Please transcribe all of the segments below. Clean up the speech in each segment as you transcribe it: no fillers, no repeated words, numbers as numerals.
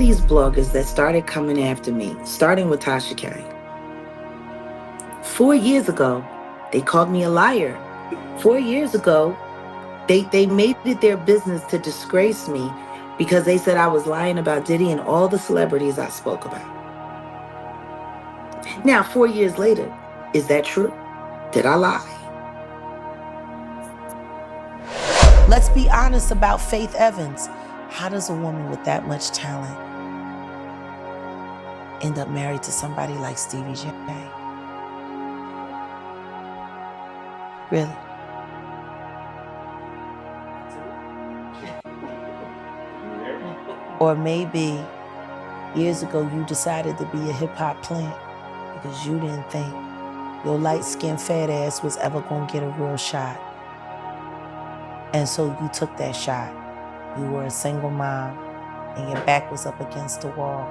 these bloggers that started coming after me, starting with Tasha K. 4 years ago, they called me a liar. 4 years ago, they made it their business to disgrace me because they said I was lying about Diddy and all the celebrities I spoke about. Now, 4 years later, is that true? Did I lie? Let's be honest about Faith Evans. How does a woman with that much talent end up married to somebody like Stevie J? Really? Or maybe years ago you decided to be a hip-hop plant because you didn't think your light-skinned fat ass was ever gonna get a real shot. And so you took that shot. You were a single mom and your back was up against the wall.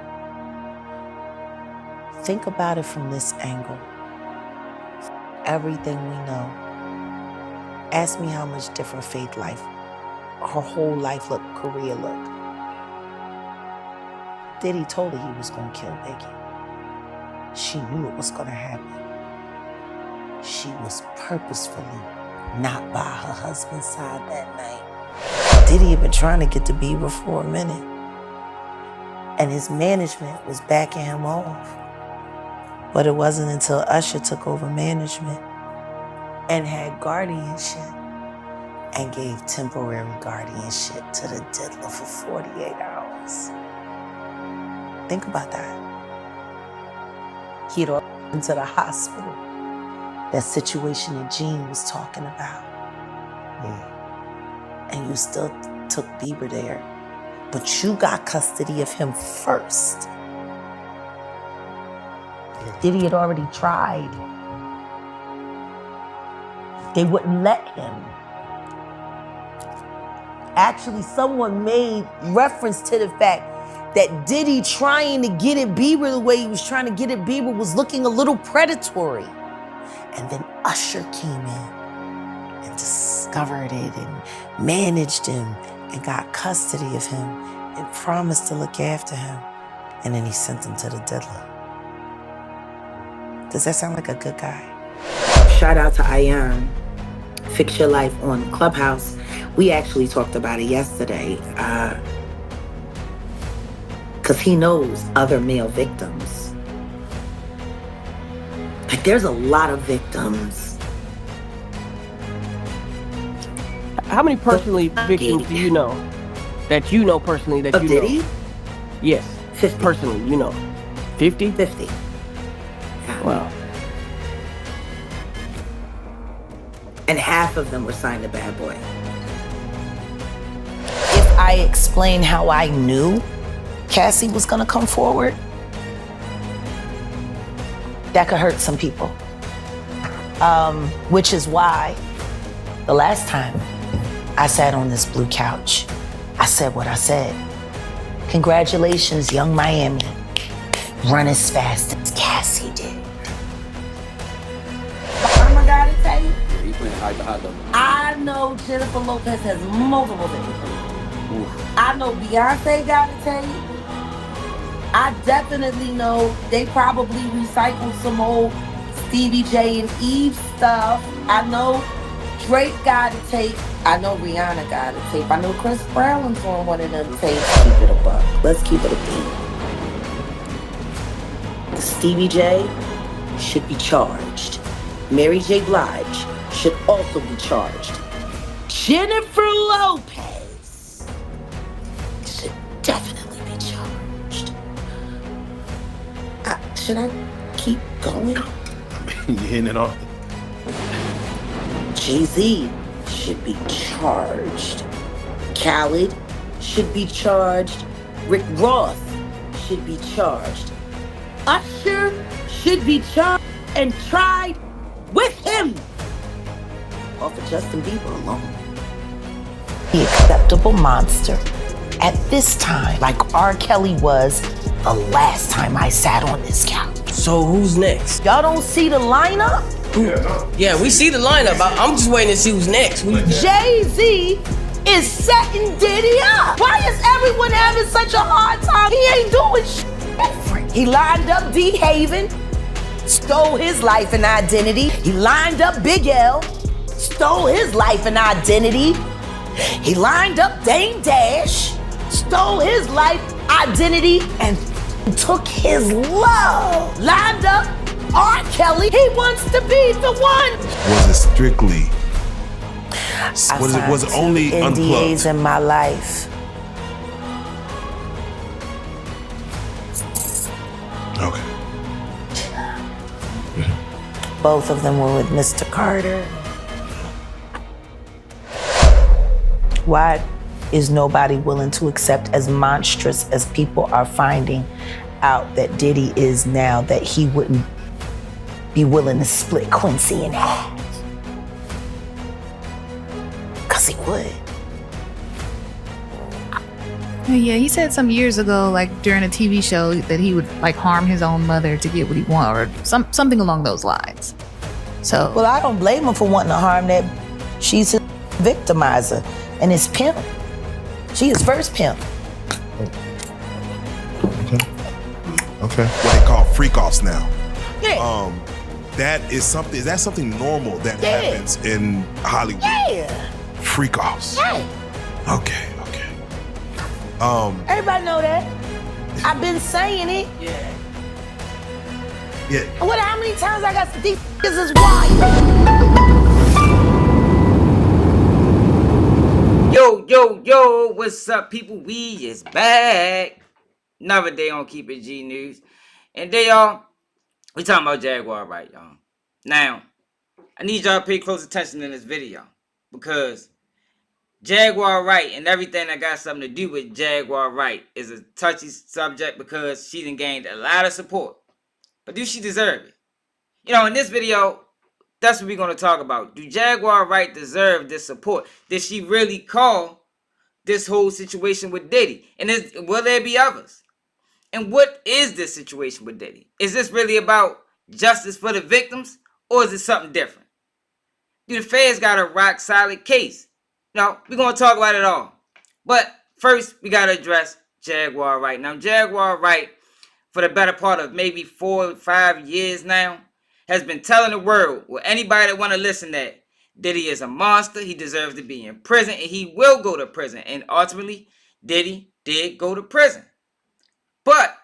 Think about it from this angle. Everything we know. Ask me how much different Faith life, her whole life looked, career looked. Diddy told her he was gonna kill Biggie. She knew it was gonna happen. She was purposefully not by her husband's side that night. Diddy had been trying to get to Bieber for a minute, and his management was backing him off. But it wasn't until Usher took over management and had guardianship and gave temporary guardianship to the diddler for 48 hours. Think about that. He'd been to the hospital. That situation that Gene was talking about. And you still took Bieber there, but you got custody of him first. Diddy had already tried. They wouldn't let him. Actually, someone made reference to the fact that Diddy trying to get at Bieber the way he was trying to get at Bieber was looking a little predatory. And then Usher came in and discovered it and managed him and got custody of him and promised to look after him. And then he sent him to the diddler. Does that sound like a good guy? Shout out to Ayan. Fix Your Life on Clubhouse. We actually talked about it yesterday. Because he knows other male victims. Like, there's a lot of victims. How many personally victims do you know? That you know personally that you Diddy? know? Yes. 50. Personally, you know. 50? 50. Yeah. Wow. And half of them were signed to Bad Boy. If I explain how I knew Cassie was gonna come forward, that could hurt some people. Which is why the last time I sat on this blue couch, I said what I said. Congratulations, young Miami. Run as fast as Cassie did. Mama got it, tell you. Yeah, he playing high level. I know Jennifer Lopez has multiple things. I know Beyonce got it, tell you. I definitely know they probably recycled some old Stevie J and Eve stuff. I know Drake got a tape. I know Rihanna got a tape. I know Chris Brown's on one of them tapes. Keep it a buck. Let's keep it a beat. Stevie J should be charged. Mary J. Blige should also be charged. Jennifer Lopez should definitely be charged. Should I keep going? You're hitting it off. Jay-Z should be charged. Khaled should be charged. Rick Ross should be charged. Usher should be charged and tried with him. Or for Justin Bieber alone. The acceptable monster at this time, like R. Kelly was the last time I sat on this couch. So who's next? Y'all don't see the lineup? Yeah, we see the lineup. I'm just waiting to see who's next. Jay-Z is setting Diddy up. Why is everyone having such a hard time? He ain't He lined up D. Haven, stole his life and identity. He lined up Big L, stole his life and identity. He lined up Dame Dash, stole his life, identity, and took his love. Lined up R. Kelly, he wants to be the one. Was it strictly? Was it only NDAs unplugged? in my life. Okay. Both of them were with Mr. Carter. Why is nobody willing to accept as monstrous as people are finding out that Diddy is now, that he wouldn't be willing to split Quincy in half? Because he would. Yeah, he said some years ago, like during a TV show, that he would like harm his own mother to get what he wanted, or something along those lines. So, Well, I don't blame him for wanting to harm that. She's his victimizer and his pimp. She his first pimp. Okay. What they call freak offs now. Yeah. That is something. Is that something normal that Yeah. happens in Hollywood? Yeah. Freak offs. Yeah. Okay. Everybody know that. I've been saying it. Yeah. What? How many times I got these is wild? Yo, what's up, people? We is back. Another day on Keep It G News. And today, y'all, we talking about Jaguar Wright, y'all. Now, I need y'all to pay close attention in this video, because Jaguar Wright and everything that got something to do with Jaguar Wright is a touchy subject, because she done gained a lot of support. But do she deserve it? You know, in this video, that's what we're going to talk about. Do Jaguar Wright deserve this support? Did she really call this whole situation with Diddy? And will there be others? And what is this situation with Diddy? Is this really about justice for the victims, or is it something different? Do the feds got a rock solid case? No, we're going to talk about it all. But first, we got to address Jaguar Wright. Now, Jaguar Wright, for the better part of maybe 4 or 5 years now, has been telling the world, or anybody that want to listen, that Diddy is a monster, he deserves to be in prison, and he will go to prison. And ultimately, Diddy did go to prison. But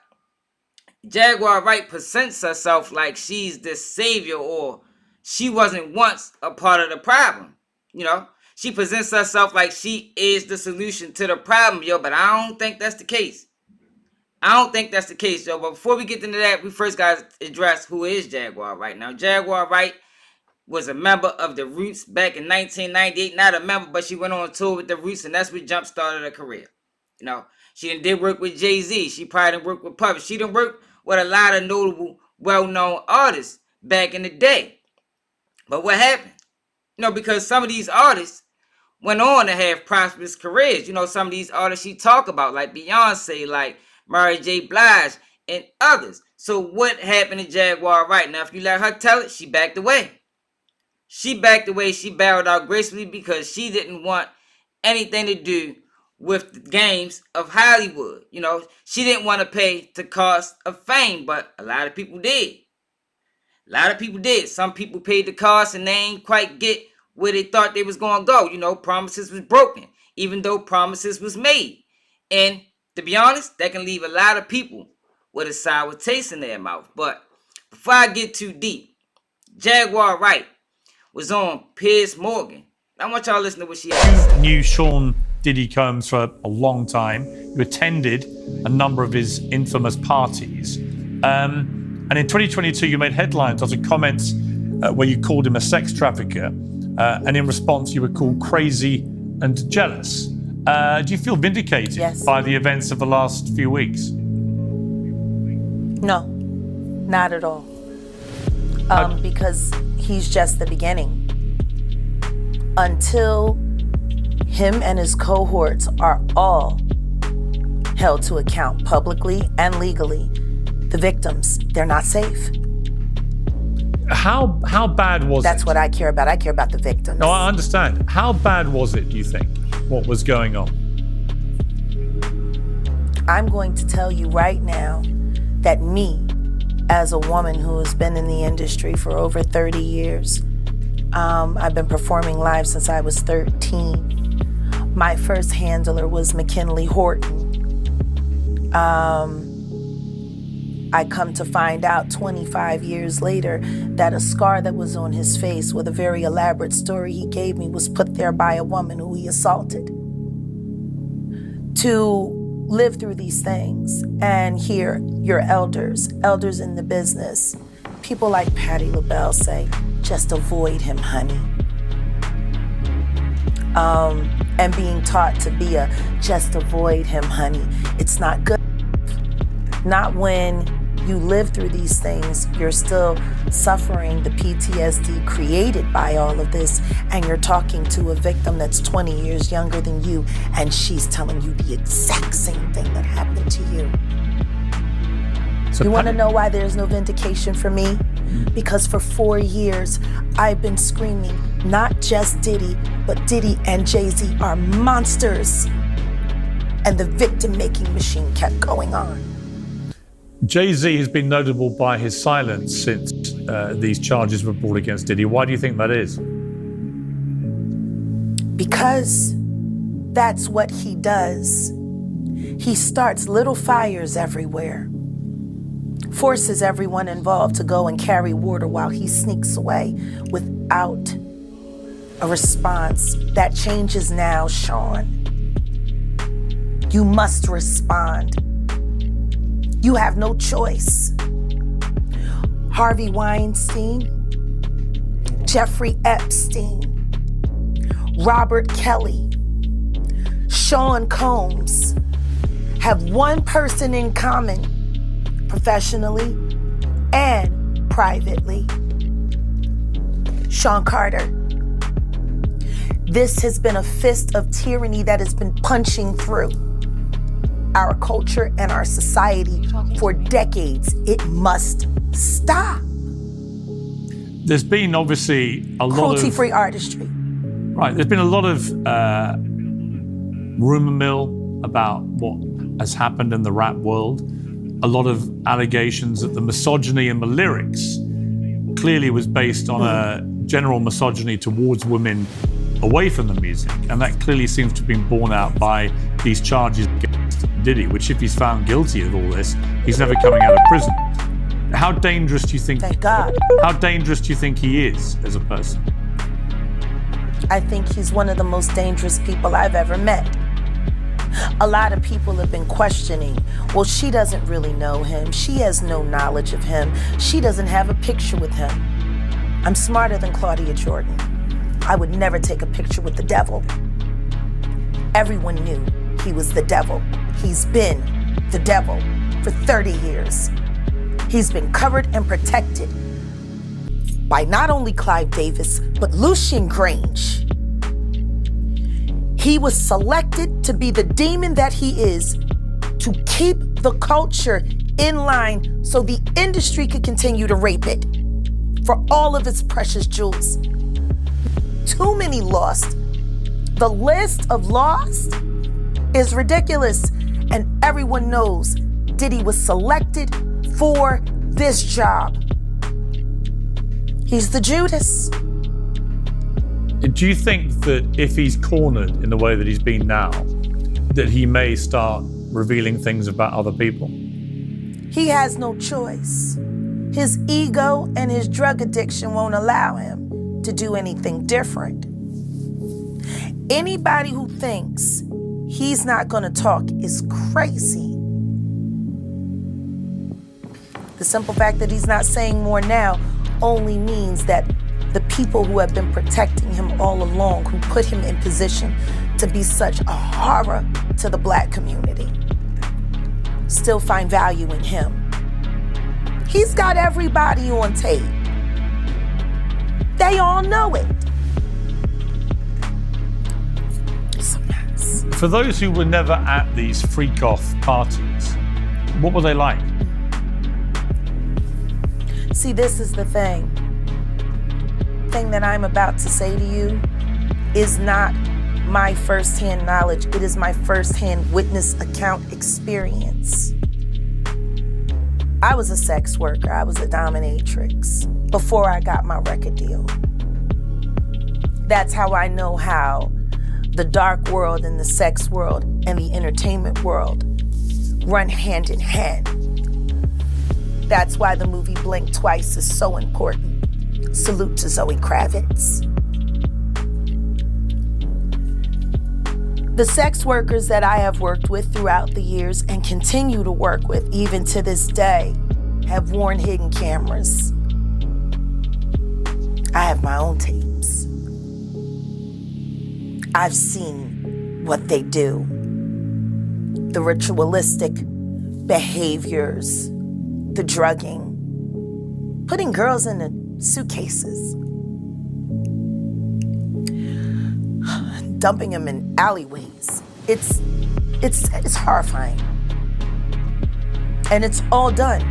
Jaguar Wright presents herself like she's this savior, or she wasn't once a part of the problem. You know, she presents herself like she is the solution to the problem, yo, but I don't think that's the case. But before we get into that, we first got to address who is Jaguar Wright. Now, Jaguar Wright was a member of the Roots back in 1998. Not a member, but she went on tour with the Roots, and that's what jump-started her career. You know, she did work with Jay-Z. She probably didn't work with Puff. She didn't work with a lot of notable, well-known artists back in the day. But what happened? You know, because some of these artists went on to have prosperous careers. You know, some of these artists she talk about, like Beyonce, like Mary J. Blige, and others. So what happened to Jaguar Wright? Now, if you let her tell it, she backed away. She bowed out gracefully, because she didn't want anything to do with the games of Hollywood. You know, she didn't want to pay the cost of fame, but a lot of people did. Some people paid the cost and they ain't quite get where they thought they was going to go. You know, promises was broken, even though promises was made. And to be honest, that can leave a lot of people with a sour taste in their mouth. But before I get too deep, Jaguar Wright was on Piers Morgan. I want y'all to listen to what she had to say. You knew Sean Diddy Combs for a long time. You attended a number of his infamous parties. And in 2022, you made headlines after comments where you called him a sex trafficker. And in response, you were called crazy and jealous. Do you feel vindicated by the events of the last few weeks? No, not at all. Because he's just the beginning. Until him and his cohorts are all held to account publicly and legally, the victims, they're not safe. How bad was it? That's what I care about. I care about the victims. No, I understand. How bad was it, do you think, what was going on? I'm going to tell you right now that me, as a woman who has been in the industry for over 30 years, I've been performing live since I was 13. My first handler was McKinley Horton. I come to find out 25 years later that a scar that was on his face with a very elaborate story he gave me was put there by a woman who he assaulted. To live through these things and hear your elders in the business, people like Patti LaBelle say, just avoid him, honey. And being taught to be just avoid him, honey. It's not good. Not when you live through these things, you're still suffering the PTSD created by all of this, and you're talking to a victim that's 20 years younger than you, and she's telling you the exact same thing that happened to you. So you want to know why there's no vindication for me? Because for 4 years, I've been screaming, not just Diddy, but Diddy and Jay-Z are monsters. And the victim-making machine kept going on. Jay-Z has been notable by his silence since these charges were brought against Diddy. Why do you think that is? Because that's what he does. He starts little fires everywhere, forces everyone involved to go and carry water while he sneaks away without a response. That changes now, Sean. You must respond. You have no choice. Harvey Weinstein, Jeffrey Epstein, Robert Kelly, Sean Combs have one person in common, professionally and privately. Sean Carter. This has been a fist of tyranny that has been punching through our culture and our society for decades. It must stop. There's been obviously a lot of cruelty-free artistry. Right, there's been a lot of rumor mill about what has happened in the rap world. A lot of allegations that the misogyny in the lyrics clearly was based on a general misogyny towards women away from the music, and that clearly seems to have been borne out by these charges against Diddy, which if he's found guilty of all this, he's never coming out of prison. How dangerous do you think? Thank God. How dangerous do you think he is as a person? I think he's one of the most dangerous people I've ever met. A lot of people have been questioning, well, she doesn't really know him. She has no knowledge of him. She doesn't have a picture with him. I'm smarter than Claudia Jordan. I would never take a picture with the devil. Everyone knew he was the devil. He's been the devil for 30 years. He's been covered and protected by not only Clive Davis, but Lucian Grange. He was selected to be the demon that he is, to keep the culture in line so the industry could continue to rape it for all of its precious jewels. Too many lost. The list of lost is ridiculous, and everyone knows Diddy was selected for this job. He's the Judas. Do you think that if he's cornered in the way that he's been now, that he may start revealing things about other people? He has no choice. His ego and his drug addiction won't allow him to do anything different. Anybody who thinks he's not going to talk is crazy. The simple fact that he's not saying more now only means that the people who have been protecting him all along, who put him in position to be such a horror to the Black community, still find value in him. He's got everybody on tape. They all know it. It's a mess. For those who were never at these freak-off parties, what were they like? See, this is the thing. The thing that I'm about to say to you is not my firsthand knowledge. It is my firsthand witness account experience. I was a sex worker. I was a dominatrix before I got my record deal. That's how I know how the dark world and the sex world and the entertainment world run hand in hand. That's why the movie Blink Twice is so important. Salute to Zoe Kravitz. The sex workers that I have worked with throughout the years and continue to work with even to this day have worn hidden cameras. I have my own tapes. I've seen what they do. The ritualistic behaviors, the drugging, putting girls in the suitcases, dumping them in alleyways. It's horrifying. And it's all done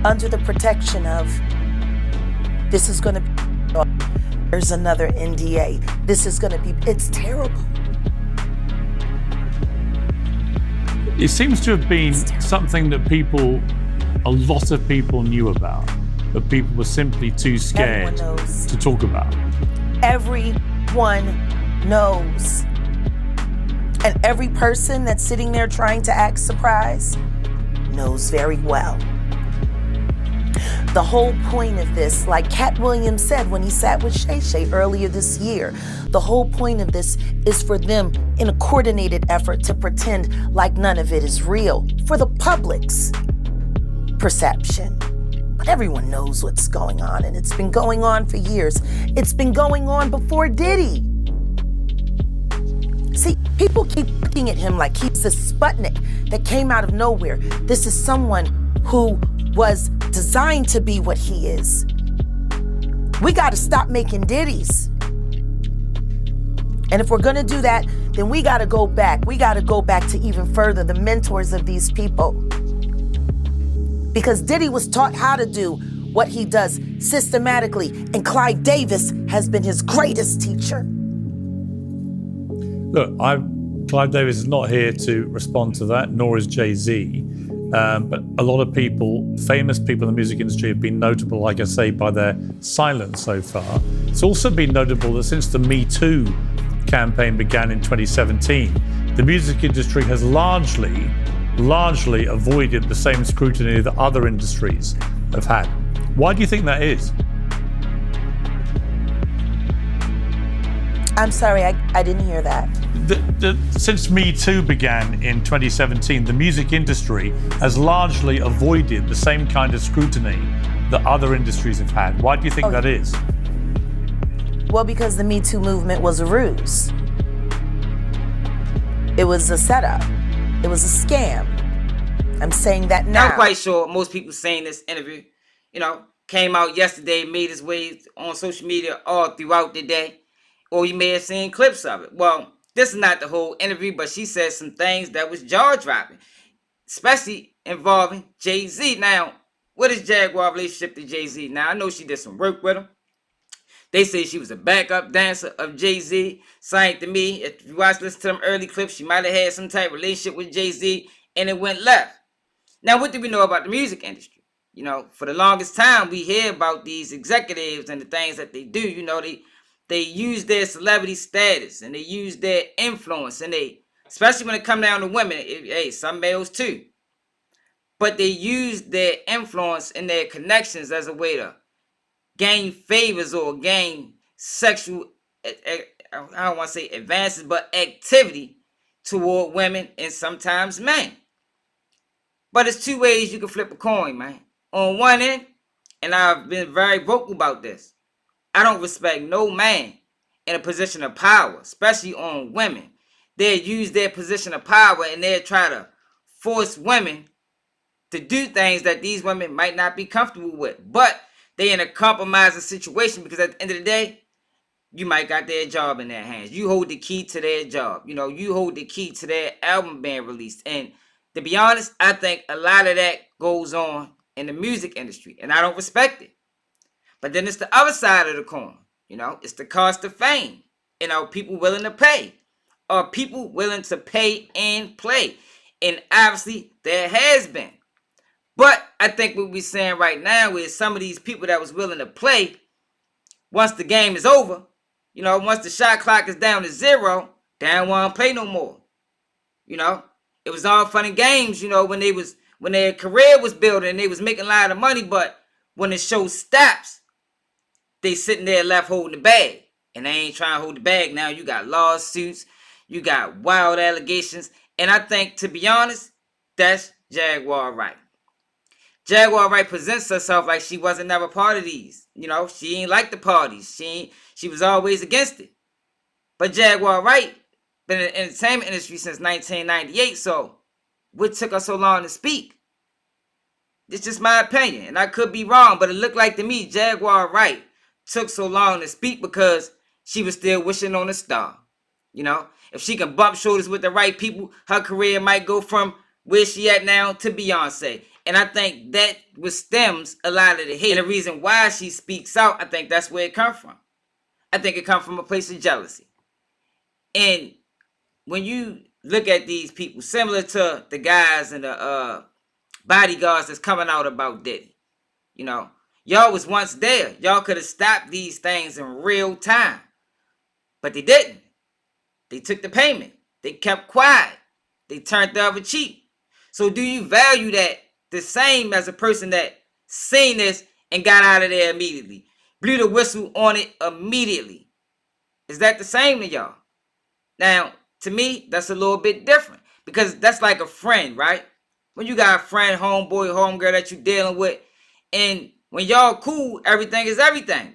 under the protection of, this is gonna be, there's another NDA. This is gonna be, it's terrible. It seems to have been something that a lot of people knew about, but people were simply too scared to talk about. Everyone knows. And every person that's sitting there trying to act surprised knows very well. The whole point of this, like Cat Williams said when he sat with Shay Shay earlier this year, the whole point of this is for them in a coordinated effort to pretend like none of it is real for the public's perception. But everyone knows what's going on, and it's been going on for years. It's been going on before Diddy. See, people keep looking at him like he's a Sputnik that came out of nowhere. This is someone who was designed to be what he is. We got to stop making ditties. And if we're going to do that, then we got to go back. We got to go back to even further, the mentors of these people. Because Diddy was taught how to do what he does systematically, and Clyde Davis has been his greatest teacher. Look, Clive Davis is not here to respond to that, nor is Jay-Z. But a lot of people, famous people in the music industry, have been notable, like I say, by their silence so far. It's also been notable that since the Me Too campaign began in 2017, the music industry has largely avoided the same scrutiny that other industries have had. Why do you think that is? I'm sorry, I didn't hear that. Since Me Too began in 2017, the music industry has largely avoided the same kind of scrutiny that other industries have had. Why do you think that is? Well, because the Me Too movement was a ruse. It was a setup. It was a scam. I'm saying that now. I'm quite sure most people saying this interview, came out yesterday, made its way on social media all throughout the day, or you may have seen clips of it. Well, this is not the whole interview, but she said some things that was jaw-dropping, especially involving Jay-Z. Now, what is Jaguar's relationship to Jay-Z? Now, I know she did some work with him. They say she was a backup dancer of Jay-Z. Saying to me, if you listen to them early clips, she might have had some type of relationship with Jay-Z, and it went left. Now, what do we know about the music industry? For the longest time, we hear about these executives and the things that they do. They use their celebrity status and they use their influence, and especially when it comes down to women, some males too. But they use their influence and their connections as a way to gain favors or gain sexual, I don't want to say advances, but activity toward women and sometimes men. But it's two ways you can flip a coin, man. On one end, and I've been very vocal about this, I don't respect no man in a position of power, especially on women. They use their position of power and they try to force women to do things that these women might not be comfortable with. But they in a compromising situation because at the end of the day, you might got their job in their hands. You hold the key to their job. You hold the key to their album being released. And to be honest, I think a lot of that goes on in the music industry, and I don't respect it. But then it's the other side of the coin. It's the cost of fame. People willing to pay. Are people willing to pay and play? And obviously, there has been. But I think what we're saying right now is some of these people that was willing to play, once the game is over, once the shot clock is down to 0, they don't want to play no more. It was all fun and games, when their career was building and they was making a lot of money, but when the show stops, they sitting there left holding the bag. And they ain't trying to hold the bag now. You got lawsuits, you got wild allegations, and I think, to be honest, that's Jaguar Wright. Jaguar Wright presents herself like she wasn't never part of these. She ain't like the parties. She was always against it. But Jaguar Wright been in the entertainment industry since 1998, so what took her so long to speak? It's just my opinion, and I could be wrong, but it looked like to me Jaguar Wright took so long to speak because she was still wishing on a star. If she can bump shoulders with the right people, her career might go from where she at now to Beyonce. And I think that stems a lot of the hate. And the reason why she speaks out, I think that's where it comes from. I think it comes from a place of jealousy. And when you look at these people, similar to the guys and the bodyguards that's coming out about Diddy, y'all was once there. Y'all could have stopped these things in real time. But they didn't. They took the payment. They kept quiet. They turned the other cheek. So do you value that the same as a person that seen this and got out of there immediately? Blew the whistle on it immediately. Is that the same to y'all? Now, to me, that's a little bit different. Because that's like a friend, right? When you got a friend, homeboy, homegirl that you dealing with, and when y'all cool, everything is everything,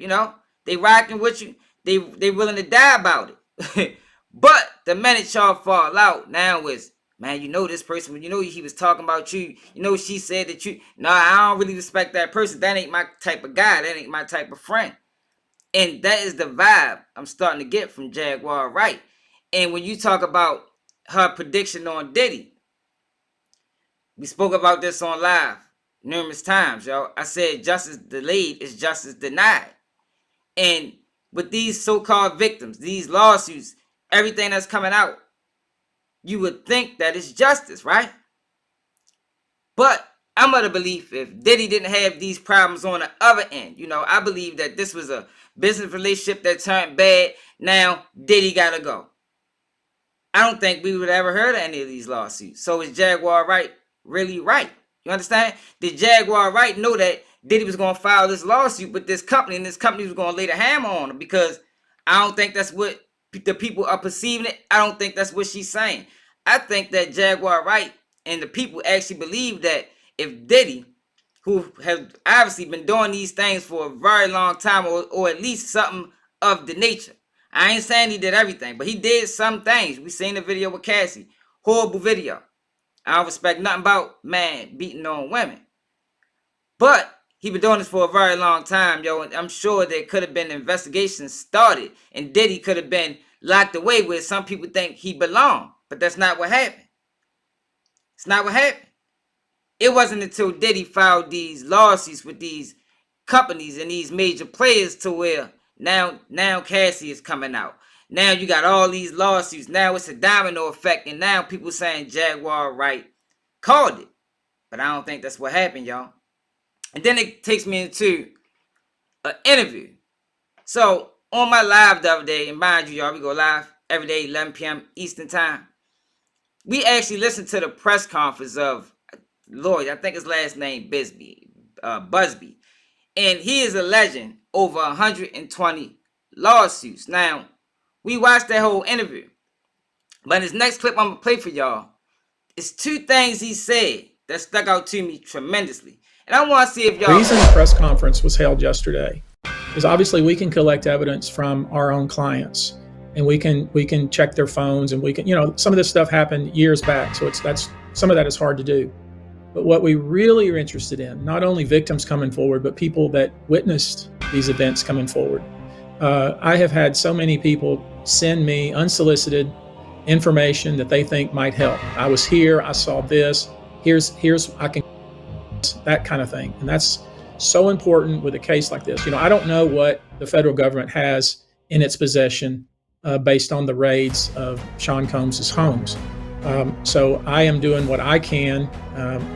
They rocking with you. They willing to die about it. But the minute y'all fall out, now is, man, this person, when he was talking about you, she said that I don't really respect that person. That ain't my type of guy. That ain't my type of friend. And that is the vibe I'm starting to get from Jaguar Wright. And when you talk about her prediction on Diddy, we spoke about this on live numerous times, y'all. I said justice delayed is justice denied. And with these so-called victims, these lawsuits, everything that's coming out, you would think that it's justice, right? But I'm of the belief if Diddy didn't have these problems on the other end, I believe that this was a business relationship that turned bad. Now Diddy gotta go. I don't think we would have ever heard of any of these lawsuits. So is Jaguar Wright really right? You understand? Did Jaguar Wright know that Diddy was going to file this lawsuit with this company, and this company was going to lay the hammer on him? Because I don't think that's what the people are perceiving it. I don't think that's what she's saying. I think that Jaguar Wright and the people actually believe that if Diddy, who have obviously been doing these things for a very long time, or at least something of the nature. I ain't saying he did everything, but he did some things. We seen the video with Cassie. Horrible video. I don't respect nothing about man beating on women. But he been doing this for a very long time, yo. And I'm sure there could have been investigations started. And Diddy could have been locked away where some people think he belonged. But that's not what happened. It's not what happened. It wasn't until Diddy filed these lawsuits with these companies and these major players to where now Cassie is coming out. Now you got all these lawsuits. Now it's a domino effect. And now people saying Jaguar Wright called it. But I don't think that's what happened, y'all. And then it takes me into an interview. So on my live the other day, and mind you, y'all, we go live every day, 11 p.m. Eastern time. We actually listened to the press conference of Lloyd. I think his last name Busby. And he is alleging over 120 lawsuits. Now, we watched that whole interview. But this next clip I'm going to play for y'all is two things he said that stuck out to me tremendously. And I want to see if y'all... The reason the press conference was held yesterday is obviously we can collect evidence from our own clients. And we can check their phones, and we can, some of this stuff happened years back. So some of that is hard to do. But what we really are interested in, not only victims coming forward, but people that witnessed these events coming forward. I have had so many people send me unsolicited information that they think might help. I was here, I saw this, here's I can, that kind of thing. And that's so important with a case like this. I don't know what the federal government has in its possession based on the raids of Sean Combs' homes. So I am doing what I can.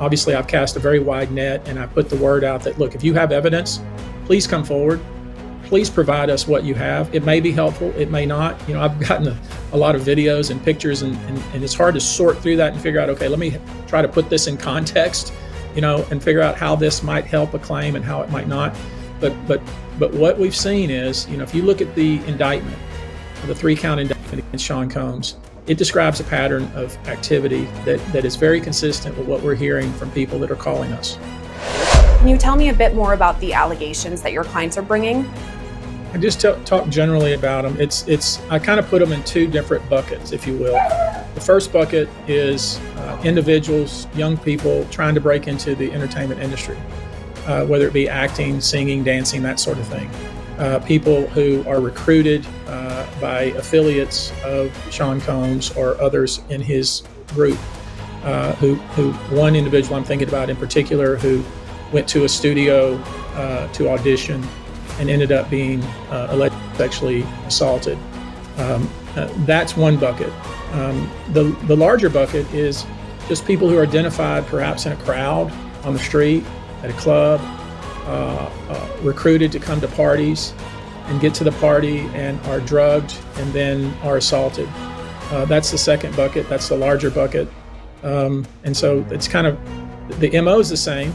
Obviously, I've cast a very wide net, and I put the word out that, look, if you have evidence, please come forward. Please provide us what you have. It may be helpful, it may not. You know, I've gotten a lot of videos and pictures, and it's hard to sort through that and figure out, okay, let me try to put this in context, you know, and figure out how this might help a claim and how it might not. But what we've seen is, you know, if you look at the indictment, the 3-count indictment against Sean Combs, it describes a pattern of activity that is very consistent with what we're hearing from people that are calling us. Can you tell me a bit more about the allegations that your clients are bringing? I just talk generally about them. I kind of put them in 2 different buckets, if you will. The first bucket is individuals, young people trying to break into the entertainment industry, whether it be acting, singing, dancing, that sort of thing. People who are recruited by affiliates of Sean Combs or others in his group. Who one individual I'm thinking about in particular who went to a studio to audition and ended up being allegedly sexually assaulted. That's one bucket. The larger bucket is just people who are identified perhaps in a crowd, on the street, at a club, recruited to come to parties and get to the party and are drugged and then are assaulted. That's the second bucket. That's the larger bucket. And so it's kind of, the MO is the same,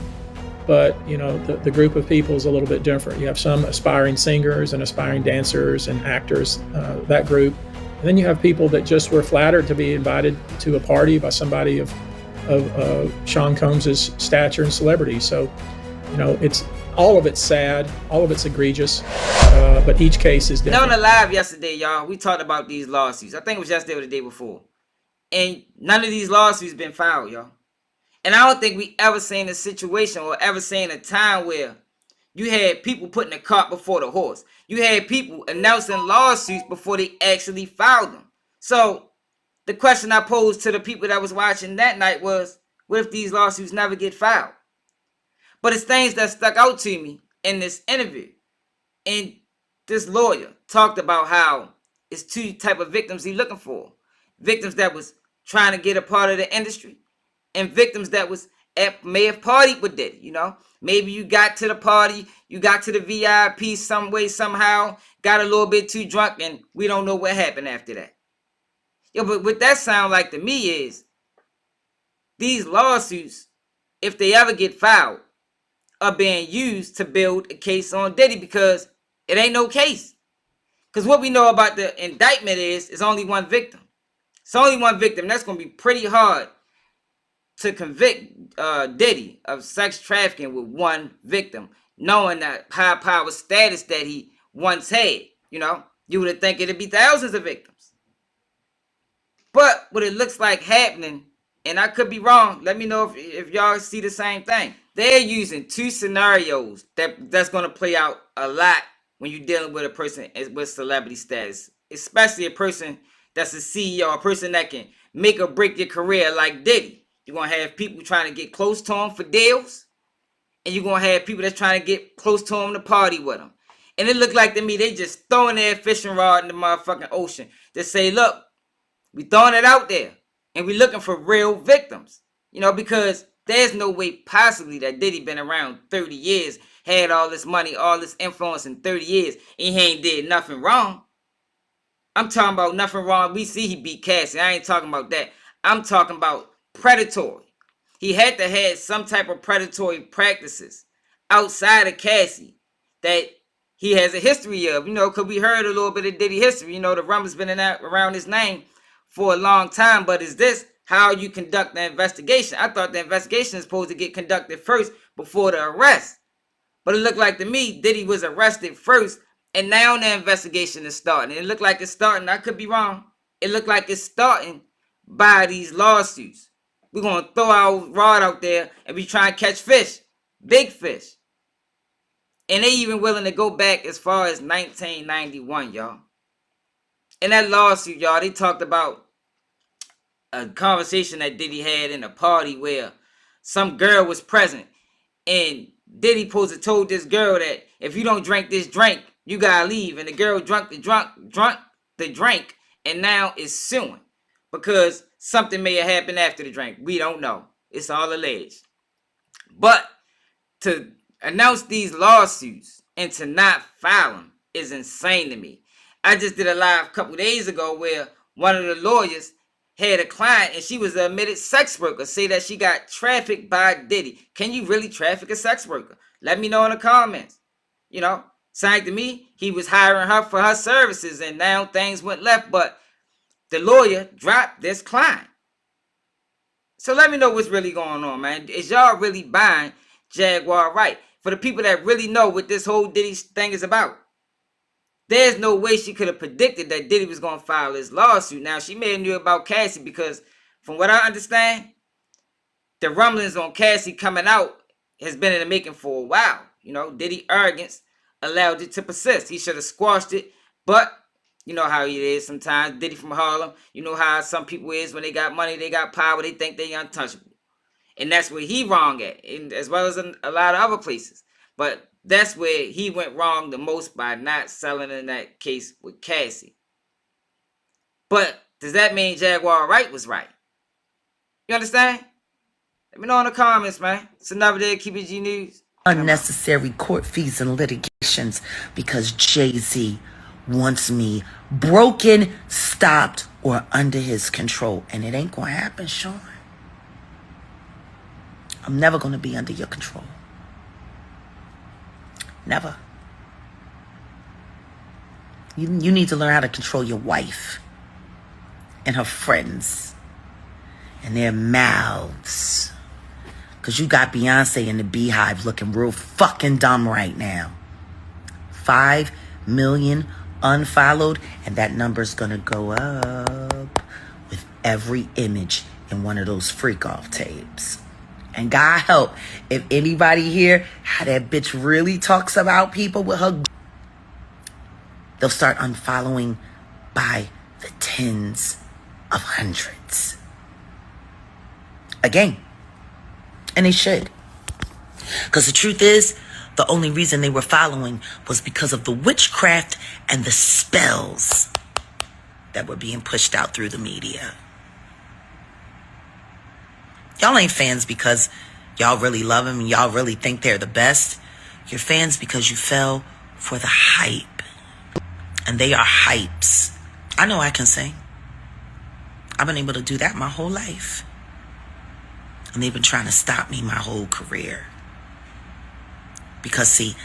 but you know, the group of people is a little bit different. You have some aspiring singers and aspiring dancers and actors, that group. And then you have people that just were flattered to be invited to a party by somebody of Sean Combs's stature and celebrity. So, you know, all of it's sad, all of it's egregious, but each case is different. Now on the live yesterday, y'all, we talked about these lawsuits. I think it was yesterday or the day before. And none of these lawsuits been filed, y'all. And I don't think we ever seen a situation or ever seen a time where you had people putting the cart before the horse. You had people announcing lawsuits before they actually filed them. So the question I posed to the people that was watching that night was, what if these lawsuits never get filed? But it's things that stuck out to me in this interview. And this lawyer talked about how it's 2 type of victims he's looking for. Victims that was trying to get a part of the industry, and victims that may have partied with Diddy. You know, maybe you got to the party, you got to the VIP some way, somehow, got a little bit too drunk, and we don't know what happened after that. Yo, but what that sound like to me is these lawsuits, if they ever get filed, are being used to build a case on Diddy, because it ain't no case. Because what we know about the indictment is only one victim. It's only one victim. That's going to be pretty hard to convict Diddy of sex trafficking with one victim, knowing that high power status that he once had. You know, you would think it'd be thousands of victims. But what it looks like happening, and I could be wrong, let me know if y'all see the same thing. They're using 2 scenarios that's going to play out a lot when you're dealing with a person with celebrity status, especially a person that's a CEO, a person that can make or break your career like Diddy. You're going to have people trying to get close to him for deals, and you're going to have people that's trying to get close to him to party with him. And it looked like to me they just throwing their fishing rod in the motherfucking ocean to say, look, we throwing it out there, and we looking for real victims. You know, because there's no way possibly that Diddy been around 30 years, had all this money, all this influence in 30 years, and he ain't did nothing wrong. I'm talking about nothing wrong. We see he beat Cassie. I ain't talking about that. I'm talking about predatory. He had to have some type of predatory practices outside of Cassie that he has a history of. You know, because we heard a little bit of Diddy history. You know, the rumor's been around his name for a long time. But is this how you conduct the investigation? I thought the investigation is supposed to get conducted first before the arrest. But it looked like to me Diddy was arrested first, and now the investigation is starting. It looked like it's starting. I could be wrong. It looked like it's starting by these lawsuits. We're going to throw our rod out there and we try and catch fish. Big fish. And they even willing to go back as far as 1991, y'all. In that lawsuit, y'all, they talked about a conversation that Diddy had in a party where some girl was present. And Diddy supposed to told this girl that if you don't drink this drink, you gotta leave. And the girl drunk the drink and now is suing because something may have happened after the drink. We don't know. It's all alleged. But to announce these lawsuits and to not file them is insane to me. I just did a live a couple days ago where one of the lawyers had a client and she was an admitted sex worker say that she got trafficked by Diddy. Can you really traffic a sex worker? Let me know in the comments. You know, sound to me, he was hiring her for her services and now things went left, but the lawyer dropped this client. So let me know what's really going on, man. Is y'all really buying Jaguar Wright? For the people that really know what this whole Diddy thing is about, there's no way she could have predicted that Diddy was going to file this lawsuit. Now, she may have knew about Cassie because from what I understand, the rumblings on Cassie coming out has been in the making for a while. You know, Diddy arrogance allowed it to persist. He should have squashed it, but you know how he is sometimes. Diddy from Harlem, you know how some people is when they got money, they got power, they think they untouchable. And that's where he wrong at, and as well as in a lot of other places. But that's where he went wrong the most by not selling in that case with Cassie. But does that mean Jaguar Wright was right? You understand? Let me know in the comments, man. It's another day of Keep It G News. Unnecessary court fees and litigations because Jay-Z wants me broken, stopped, or under his control. And it ain't gonna happen, Sean. I'm never gonna be under your control. Never. You need to learn how to control your wife and her friends and their mouths. Because you got Beyonce and the Beehive looking real fucking dumb right now. 5 million unfollowed, and that number's gonna go up with every image in one of those freak-off tapes. And God help, if anybody here, how that bitch really talks about people with her, they'll start unfollowing by the tens of hundreds. Again. And they should. Because the truth is, the only reason they were following was because of the witchcraft and the spells that were being pushed out through the media. Y'all ain't fans because y'all really love them and y'all really think they're the best. You're fans because you fell for the hype. And they are hypes. I know I can sing. I've been able to do that my whole life. And they've been trying to stop me my whole career. Because see,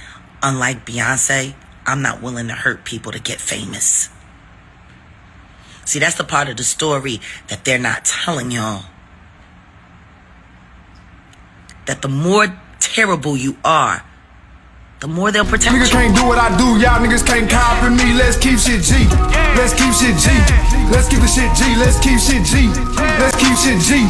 unlike Beyonce, I'm not willing to hurt people to get famous. See, that's the part of the story that they're not telling y'all. That the more terrible you are, the more they'll protect you. Niggas can't do what I do, y'all niggas can't copy me. Let's keep shit G. Let's keep shit G. Let's keep the shit G. Let's keep shit G. Let's keep shit G.